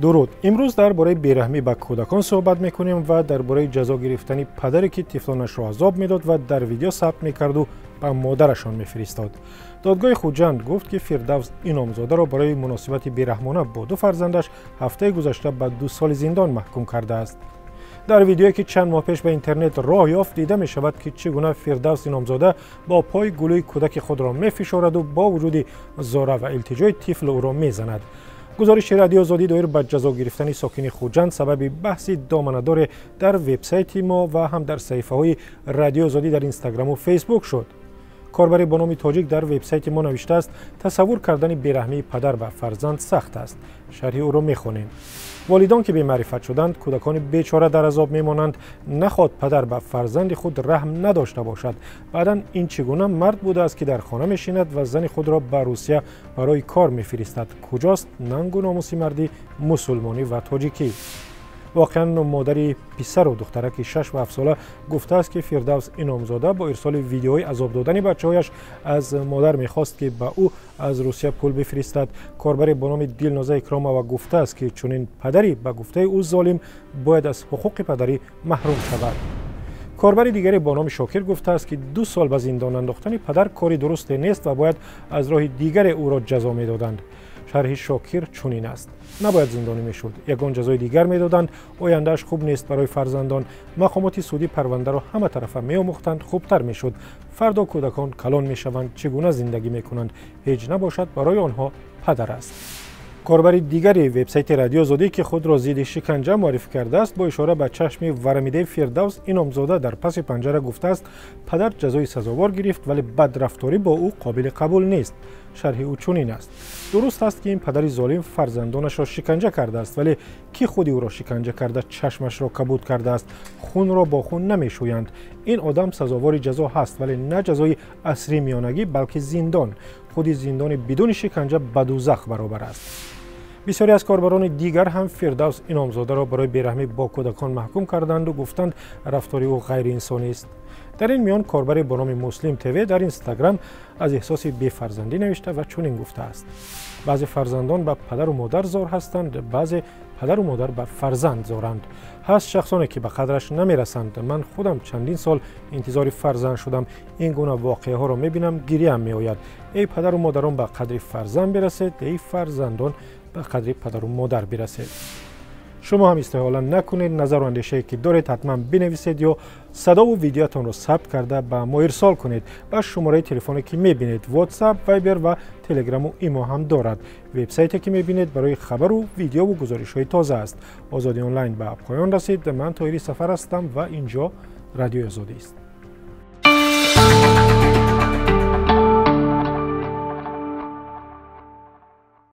درود. امروز درباره بیرحمی به کودکان صحبت میکنیم و درباره جزا گرفتن پدری که طفلانش را عذاب میداد و در ویدیو ثبت میکرد و به مادرشان میفرستاد. دادگاه خوجند گفت که فردوس انعامزاده را برای مناسبت بیرحمانه با دو فرزندش هفته گذشته به 2 سال زندان محکوم کرده است. در ویدیویی که چند ماه پیش به اینترنت راه یافت دیده می شود که چگونه فردوس انعامزاده با پای گلوی کودک خود را می فشارد و با وجود زاره و التجای طفل او را می زند. گزارش رادیو آزادی دایر به جزا گرفتن ساکن خوجند سبب بحث دامنه‌دار در وبسایت ما و هم در صفحه های رادیو آزادی در اینستاگرام و فیسبوک شد. کاربری با نام تاجیک در وبسایت ما نوشته است: تصور کردن بیرحمی پدر به فرزند سخت است. شرح او را می‌خوانیم. والدان که به معرفت شدند کودکان بیچاره در عذاب میمانند. نخواد پدر به فرزند خود رحم نداشته باشد. بعداً این چگونه مرد بوده است که در خانه میشیند و زن خود را به روسیه برای کار میفرستد؟ کجاست ننگ و ناموس مردی مسلمانی و تاجیکی؟ واقعا مادری پسر و دخترک 6 و 7 ساله گفته است که فردوس انعامزاده با ارسال ویدیوهای عذاب دادن بچه‌هایش از مادر می‌خواست که به او از روسیه پول بفرستد. کاربری با نام دلنازه اکرامова گفته است که چنین پدری به گفته او ظالم باید از حقوق پدری محروم شود. کاربری دیگری با نام شاکر گفته است که 2 سال به زندان انداختن پدر کاری درست نیست و باید از راه دیگر او را جزا می‌دادند. شرح شاکر چنین است: نباید زندانی میشد، یگان جزای دیگر میدادند. آیندهش خوب نیست برای فرزندان. مقامات سودی پرونده را همه طرفه میآموختند، خوبتر میشد. فردا کودکان کلان میشوند، چگونه زندگی میکنند هیچ نباشد برای آنها پدر است. کاربری دیگری وبسایت رادیو آزادی که خود را ضد شکنجه معرفی کرده است با اشاره به چشم ورمیده فردوس انعامزاده در پس پنجره گفته است: پدر جزای سزاوار گرفت ولی بدرفتاری با او قابل قبول نیست. شرح او چنین است: درست است که این پدر ظالم فرزندانش را شکنجه کرده است، ولی کی خودی او را شکنجه کرده چشمش را کبود کرده است؟ خون را با خون نمیشویند. این آدم سزاوار جزا هست، ولی نه جزای اسیری میانگی بلکه زندان. خودی زندان بدون شکنجه به دوزخ برابر است. بسیاری از کاربران دیگر هم فردوس انعامزاده را برای بیرحمی با کودکان محکوم کردند و گفتند رفتار او غیر انسانی است. در این میان کاربر با نام مسلم تیوی در اینستاگرام از احساس بی‌فرزندی نوشته و چنین گفته است: بعضی فرزندان به پدر و مادر زار هستند، بعضی پدر و مادر به فرزند زارند. هست شخصانی که به قدرش نمیرسند. من خودم چندین سال انتظار فرزند شدم. این گونه واقعه ها را میبینم گریه‌ام میآید. ای پدر و مادران به قدر فرزند برسید، ای فرزندان به قدر پدر و مادر برسید. شما هم استحاله نکنید. نظر و اندیشه‌ای که دارید حتما بنویسید یا صدا و ویدیوتان را ثبت کرده به ما ارسال کنید. با شماره تلفنی که میبینید واتساپ، وایبر و تلگرام و ایمو هم دارد. وبسایتی که میبینید برای خبر و ویدیو و گزارش‌های تازه است. آزادی آنلاین به پایان رسید. من طاهری سفر هستم و اینجا رادیو آزادی است.